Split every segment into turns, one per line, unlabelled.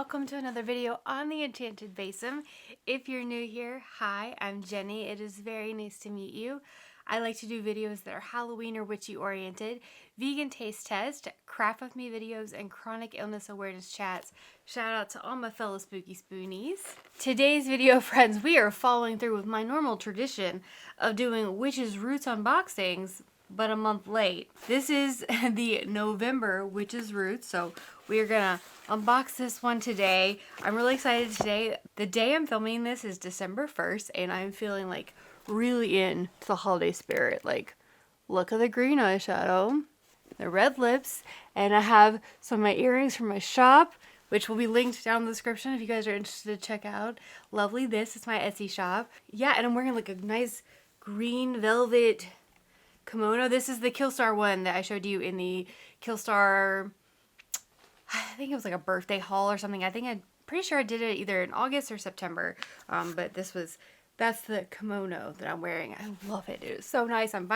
welcome to another video on the Enchanted Basin. If you're new here, hi, I'm Jenny. It is very nice to meet you. I like to do videos that are Halloween or witchy oriented, vegan taste test, craft with me videos, and chronic illness awareness chats. Shout out to all my fellow spooky spoonies. Today's video, friends, we are following through with my normal tradition of doing Witches Roots unboxings, but a month late. This is the November Witches Roots, so we are gonna unbox this one today. I'm really excited today. The day I'm filming this is December 1st, and I'm feeling like really in to the holiday spirit. Like, look at the green eyeshadow, the red lips, and I have some of my earrings from my shop, which will be linked down in the description if you guys are interested to check out. Lovely. This is my Etsy shop. Yeah, and I'm wearing like a nice green velvet kimono. This is the Killstar one that I showed you in the Killstar, I think it was like a birthday haul or something. I'm pretty sure I did it either in August or September. But that's the kimono that I'm wearing. I love it. It is so nice. I'm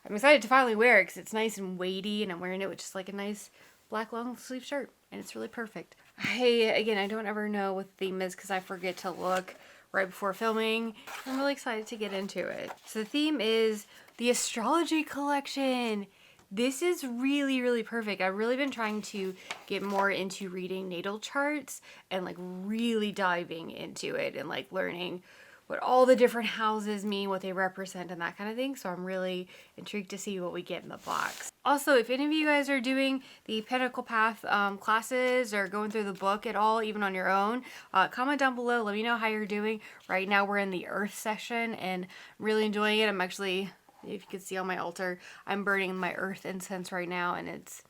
excited to finally wear it because it's nice and weighty, and I'm wearing it with just like a nice black long sleeve shirt, and it's really perfect. I don't ever know what the theme is because I forget to look right before filming. I'm really excited to get into it. So the theme is the Astrology collection. This is really, really perfect. I've really been trying to get more into reading natal charts and like really diving into it and like learning what all the different houses mean, what they represent, and that kind of thing. So I'm really intrigued to see what we get in the box. Also, if any of you guys are doing the Pentacle Path classes or going through the book at all, even on your own, comment down below. Let me know how you're doing. Right now we're in the Earth session and I'm really enjoying it. I'm actually, if you can see on my altar, I'm burning my earth incense right now, and it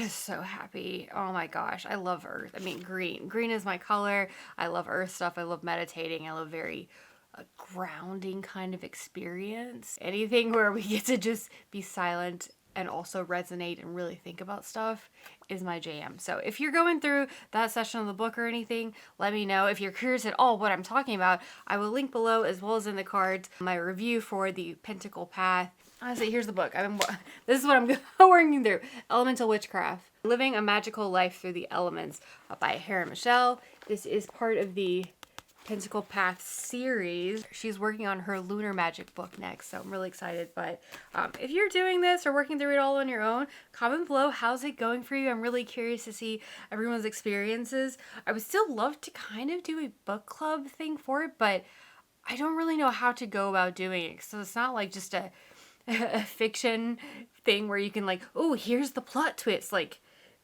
is so happy. Oh my gosh, I love earth. I mean, green. Green is my color. I love earth stuff. I love meditating. I love very grounding kind of experience. Anything where we get to just be silent and also resonate and really think about stuff is my jam. So if you're going through that session of the book or anything, let me know. If you're curious at all what I'm talking about, I will link below as well as in the cards my review for the Pentacle Path. Honestly, here's the book. This is what I'm working through. Elemental Witchcraft. Living a Magical Life Through the Elements by Hera Michelle. This is part of the Pentacle Path series. She's working on her lunar magic book next, so I'm really excited. But if you're doing this or working through it all on your own, comment below how's it going for you. I'm really curious to see everyone's experiences. I would still love to kind of do a book club thing for it, but I don't really know how to go about doing it. So it's not like just a fiction thing where you can like, oh, here's the plot twist. Like,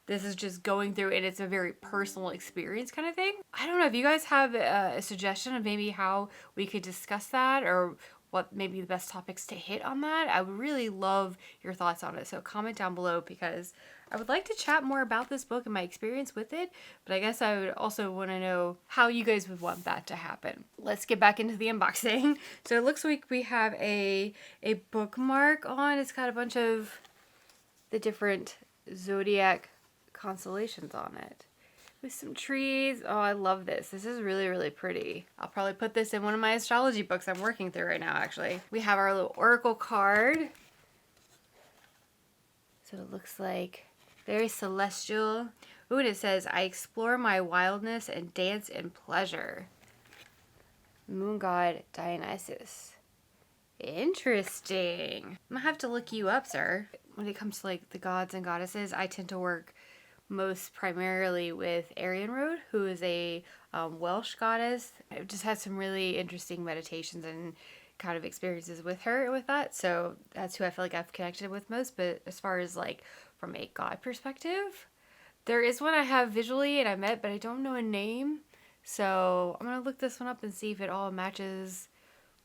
this is just going through it. It's a very personal experience kind of thing. I don't know if you guys have a suggestion of maybe how we could discuss that or what maybe the best topics to hit on that. I would really love your thoughts on it. So comment down below because I would like to chat more about this book and my experience with it. But I guess I would also want to know how you guys would want that to happen. Let's get back into the unboxing. So it looks like we have a bookmark on. It's got a bunch of the different zodiac constellations on it with some trees. Oh, I love this. This is really, really pretty. I'll probably put this in one of my astrology books I'm working through right now, actually. We have our little oracle card. So it looks like very celestial. Ooh, and it says, I explore my wildness and dance in pleasure. Moon god Dionysus. Interesting. I'm gonna have to look you up, sir. When it comes to like the gods and goddesses, I tend to work most primarily with Arian Road, who is a Welsh goddess. I've just had some really interesting meditations and kind of experiences with her with that. So that's who I feel like I've connected with most. But as far as like from a god perspective, there is one I have visually and I met, but I don't know a name. So I'm going to look this one up and see if it all matches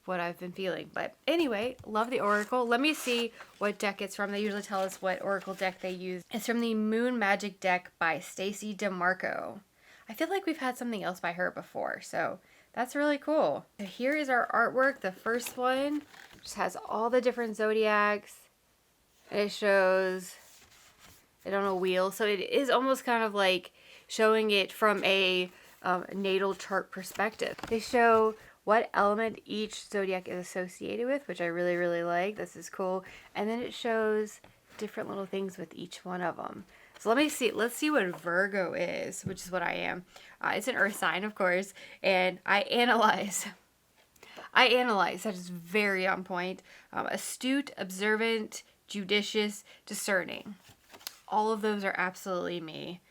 what I've been feeling. But anyway, love the oracle. Let me see what deck it's from. They usually tell us what oracle deck they use. It's from the Moon Magic deck by Stacy DeMarco. I feel like we've had something else by her before, so that's really cool. So here is our artwork. The first one just has all the different zodiacs. And it shows it on a wheel, so it is almost kind of like showing it from a natal chart perspective. They show what element each zodiac is associated with, which I really, really like. This is cool. And then it shows different little things with each one of them. So let me see. Let's see what Virgo is, which is what I am. It's an earth sign, of course, and I analyze. I analyze. That is very on point. Astute, observant, judicious, discerning. All of those are absolutely me.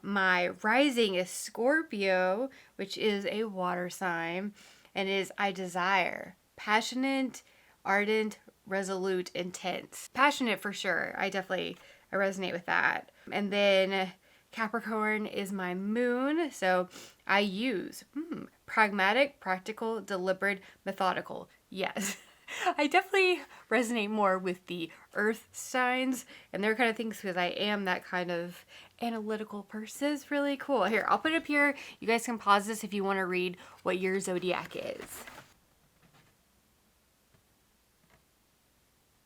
My rising is Scorpio, which is a water sign, and is I desire. Passionate, ardent, resolute, intense. Passionate for sure. I resonate with that. And then Capricorn is my moon, so I use pragmatic, practical, deliberate, methodical. Yes. I definitely resonate more with the earth signs and their kind of things because I am that kind of analytical person. It's really cool. Here, I'll put it up here. You guys can pause this if you want to read what your zodiac is.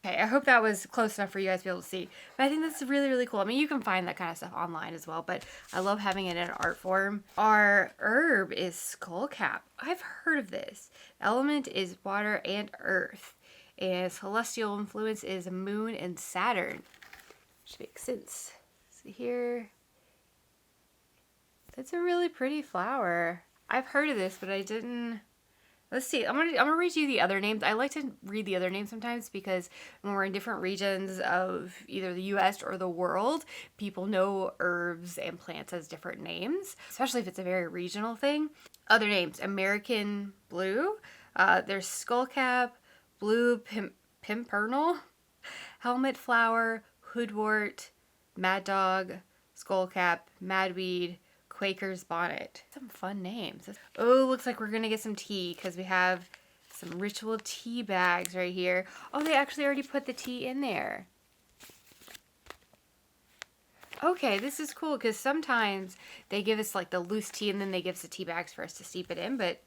Okay, I hope that was close enough for you guys to be able to see. But I think that's really, really cool. I mean, you can find that kind of stuff online as well, but I love having it in art form. Our herb is skullcap. I've heard of this. The element is water and earth. And celestial influence is moon and Saturn. Which makes sense. See here. That's a really pretty flower. I've heard of this, but I didn't... Let's see. I'm gonna read you the other names. I like to read the other names sometimes because when we're in different regions of either the U.S. or the world, people know herbs and plants as different names, especially if it's a very regional thing. Other names: American blue. There's skullcap, blue pimpernel, helmet flower, hoodwort, mad dog, skullcap, madweed, Quaker's bonnet. Some fun names. Oh, looks like we're gonna get some tea because we have some ritual tea bags right here. Oh, they actually already put the tea in there. Okay, this is cool because sometimes they give us like the loose tea and then they give us the tea bags for us to steep it in, but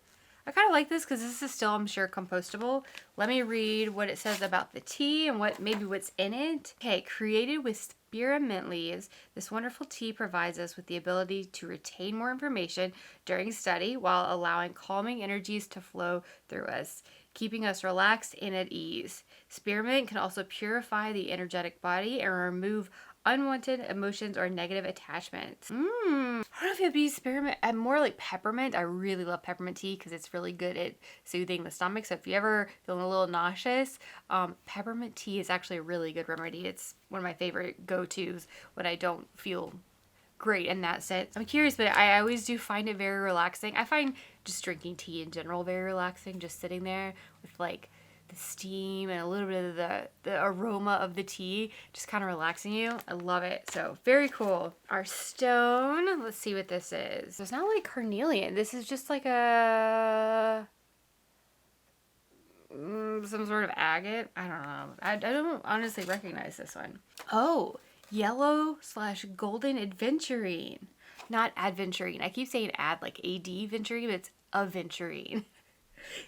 I kind of like this because this is still, I'm sure, compostable. Let me read what it says about the tea and what's in it. Okay, created with spearmint leaves, this wonderful tea provides us with the ability to retain more information during study while allowing calming energies to flow through us, keeping us relaxed and at ease. Spearmint can also purify the energetic body and remove unwanted emotions or negative attachments. I don't know if it'd be spearmint. I'm more like peppermint. I really love peppermint tea because it's really good at soothing the stomach. So if you ever feeling a little nauseous, peppermint tea is actually a really good remedy. It's one of my favorite go-tos when I don't feel great in that sense. I'm curious, but I always do find it very relaxing. I find just drinking tea in general very relaxing. Just sitting there with like the steam and a little bit of the aroma of the tea just kind of relaxing you. I love it. So very cool. Our stone, let's see what this is. It's not like carnelian. This is just like a some sort of agate. I don't know. I don't honestly recognize this one. Oh, yellow/golden aventurine. Not adventurine. I keep saying ad like ad-venturine, but it's aventurine.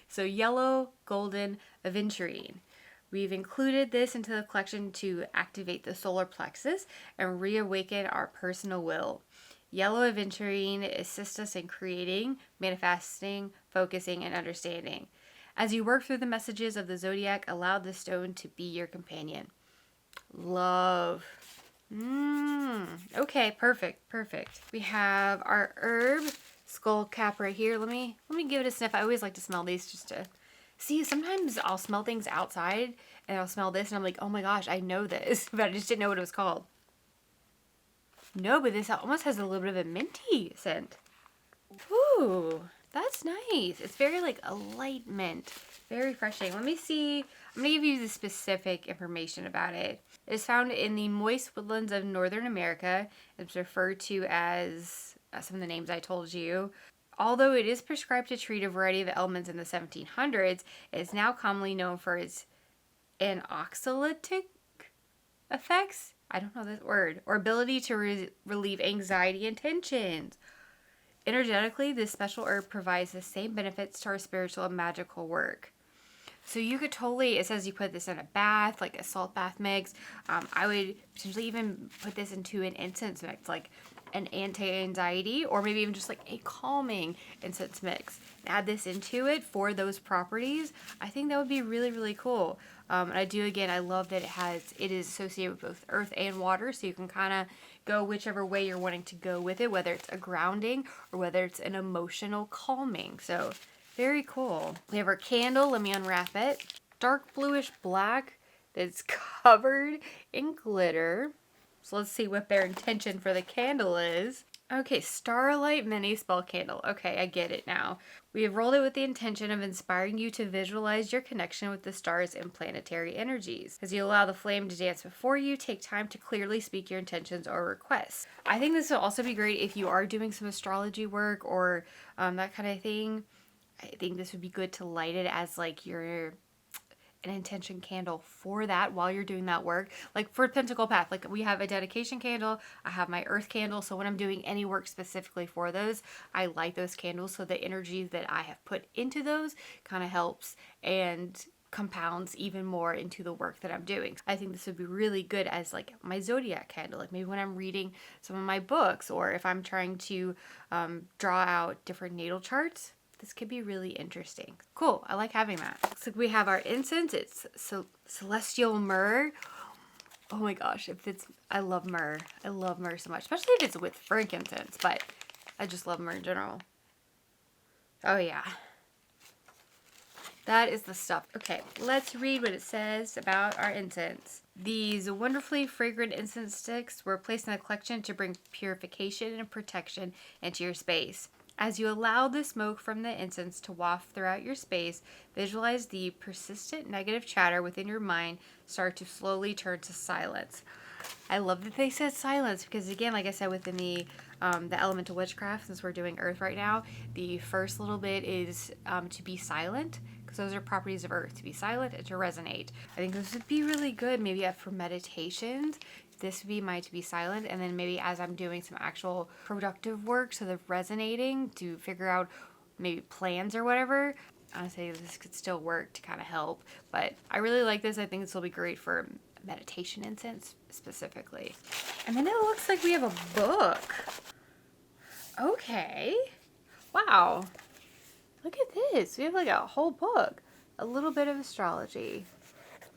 So yellow, golden, aventurine. We've included this into the collection to activate the solar plexus and reawaken our personal will. Yellow aventurine assists us in creating, manifesting, focusing, and understanding. As you work through the messages of the zodiac, allow the stone to be your companion. Love. Okay, perfect. We have our herb skullcap right here. Let me give it a sniff. I always like to smell these just to see. Sometimes I'll smell things outside and I'll smell this and I'm like, oh my gosh, I know this, but I just didn't know what it was called. No, but this almost has a little bit of a minty scent. Ooh, that's nice. It's very like a light mint. Very refreshing. Let me see. I'm going to give you the specific information about it. It is found in the moist woodlands of Northern America. It's referred to as some of the names I told you. Although it is prescribed to treat a variety of ailments in the 1700s, it is now commonly known for its anxiolytic effects. I don't know this word. Or ability to relieve anxiety and tensions. Energetically, this special herb provides the same benefits to our spiritual and magical work. So you could totally, it says you put this in a bath, like a salt bath mix. I would potentially even put this into an incense mix. Like an anti-anxiety, or maybe even just like a calming incense mix. Add this into it for those properties. I think that would be really, really cool. And I love that it is associated with both earth and water, so you can kind of go whichever way you're wanting to go with it, whether it's a grounding or whether it's an emotional calming. So very cool. We have our candle. Let me unwrap it. Dark bluish black that's covered in glitter. So let's see what their intention for the candle is. Okay, Starlight Mini Spell Candle. Okay, I get it now. We have rolled it with the intention of inspiring you to visualize your connection with the stars and planetary energies. As you allow the flame to dance before you, take time to clearly speak your intentions or requests. I think this will also be great if you are doing some astrology work or that kind of thing. I think this would be good to light it as like an intention candle for that while you're doing that work. Like for Pentacle Path, like we have a dedication candle, I have my earth candle, so when I'm doing any work specifically for those, I light those candles so the energy that I have put into those kind of helps and compounds even more into the work that I'm doing. I think this would be really good as like my zodiac candle, like maybe when I'm reading some of my books, or if I'm trying to draw out different natal charts. This could be really interesting. Cool, I like having that. So we have our incense. It's celestial myrrh. Oh my gosh, I love myrrh. I love myrrh so much, especially if it's with frankincense, but I just love myrrh in general. Oh yeah. That is the stuff. Okay, let's read what it says about our incense. These wonderfully fragrant incense sticks were placed in a collection to bring purification and protection into your space. As you allow the smoke from the incense to waft throughout your space, visualize the persistent negative chatter within your mind start to slowly turn to silence. I love that they said silence because, again, like I said, within the elemental witchcraft, since we're doing earth right now, the first little bit is to be silent, because those are properties of earth, to be silent and to resonate. I think this would be really good maybe for meditations. This would be my to be silent, and then maybe as I'm doing some actual productive work, so the resonating to figure out maybe plans or whatever. Honestly, this could still work to kind of help, but I really like this. I think this will be great for meditation incense specifically. And then it looks like we have a book. Okay. Wow. Look at this. We have like a whole book. A little bit of astrology.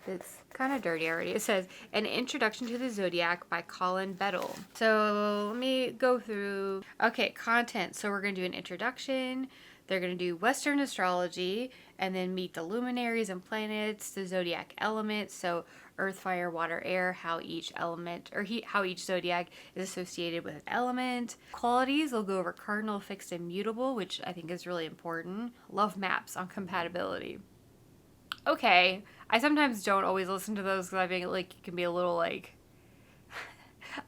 It's kind of dirty already. It says, An Introduction to the Zodiac by Colin Bettle. So let me go through. Okay, content. So we're going to do an introduction. They're going to do Western astrology and then meet the luminaries and planets, the zodiac elements. So earth, fire, water, air, how each element or how each zodiac is associated with an element. Qualities, they'll go over cardinal, fixed, and mutable, which I think is really important. Love maps on compatibility. Okay, I sometimes don't always listen to those because I think like it can be a little like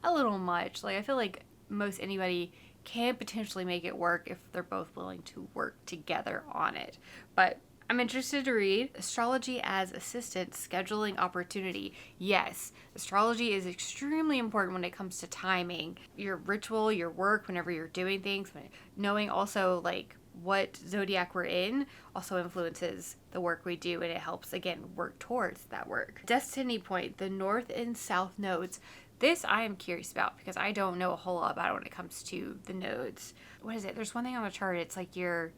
a little much. Like I feel like most anybody can potentially make it work if they're both willing to work together on it. But I'm interested to read Astrology as Assistant Scheduling Opportunity. Yes, astrology is extremely important when it comes to timing your ritual, your work, whenever you're doing things. Knowing also like what zodiac we're in also influences the work we do, and it helps again work towards that work. Destiny point, the north and south nodes. This I am curious about because I don't know a whole lot about it when it comes to the nodes. What is it? There's one thing on the chart. It's like your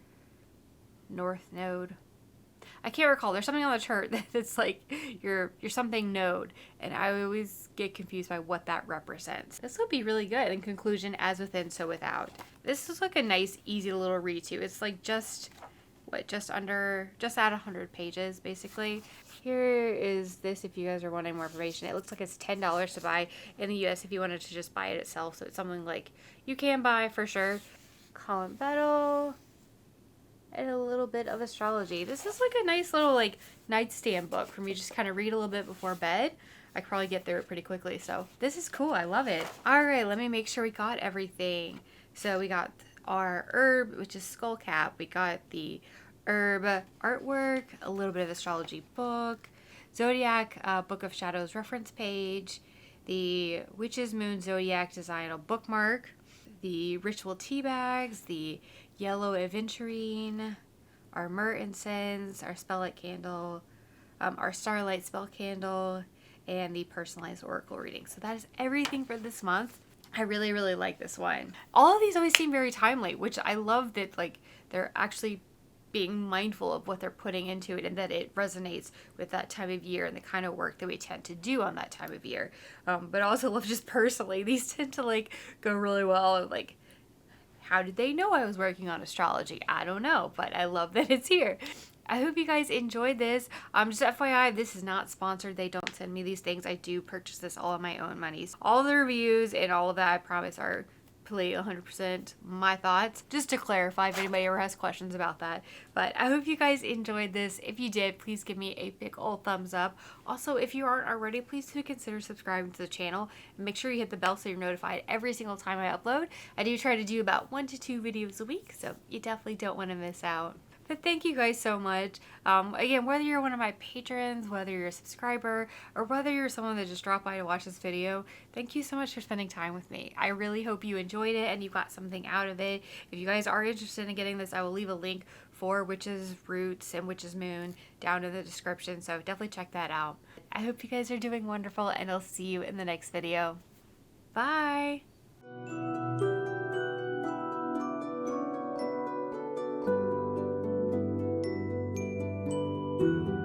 north node. I can't recall. There's something on the chart that's like your something node, and I always get confused by what that represents. This will be really good. In conclusion, as within, so without. This is like a nice, easy little read too. It's like just at 100 pages basically. Here is this if you guys are wanting more information. It looks like it's $10 to buy in the US if you wanted to just buy it itself. So it's something like you can buy for sure. Colin Bettle. And a little bit of astrology. This is like a nice little like nightstand book for me to just kind of read a little bit before bed. I could probably get through it pretty quickly. So this is cool. I love it. All right, let me make sure we got everything. So we got our herb, which is skullcap. We got the herb artwork, a little bit of astrology book, zodiac book of shadows reference page, the witch's moon zodiac design a bookmark, the ritual tea bags, the yellow aventurine, our myrrh incense, our spelllight candle, our starlight spell candle, and the personalized oracle reading. So that is everything for this month. I really, really like this one. All of these always seem very timely, which I love that like they're actually being mindful of what they're putting into it and that it resonates with that time of year and the kind of work that we tend to do on that time of year. But I also love just personally, these tend to like go really well. Like, how did they know I was working on astrology? I don't know, but I love that it's here. I hope you guys enjoyed this. Just FYI, this is not sponsored. They don't send me these things. I do purchase this all on my own money. All the reviews and all of that, I promise, are completely 100% my thoughts. Just to clarify if anybody ever has questions about that. But I hope you guys enjoyed this. If you did, please give me a big old thumbs up. Also, if you aren't already, please do consider subscribing to the channel. And make sure you hit the bell so you're notified every single time I upload. I do try to do about 1 to 2 videos a week, so you definitely don't want to miss out. But thank you guys so much. Again, whether you're one of my patrons, whether you're a subscriber, or whether you're someone that just dropped by to watch this video, thank you so much for spending time with me. I really hope you enjoyed it and you got something out of it. If you guys are interested in getting this, I will leave a link for Witch's Roots and Witch's Moon down in the description, so definitely check that out. I hope you guys are doing wonderful, and I'll see you in the next video. Bye! Thank you.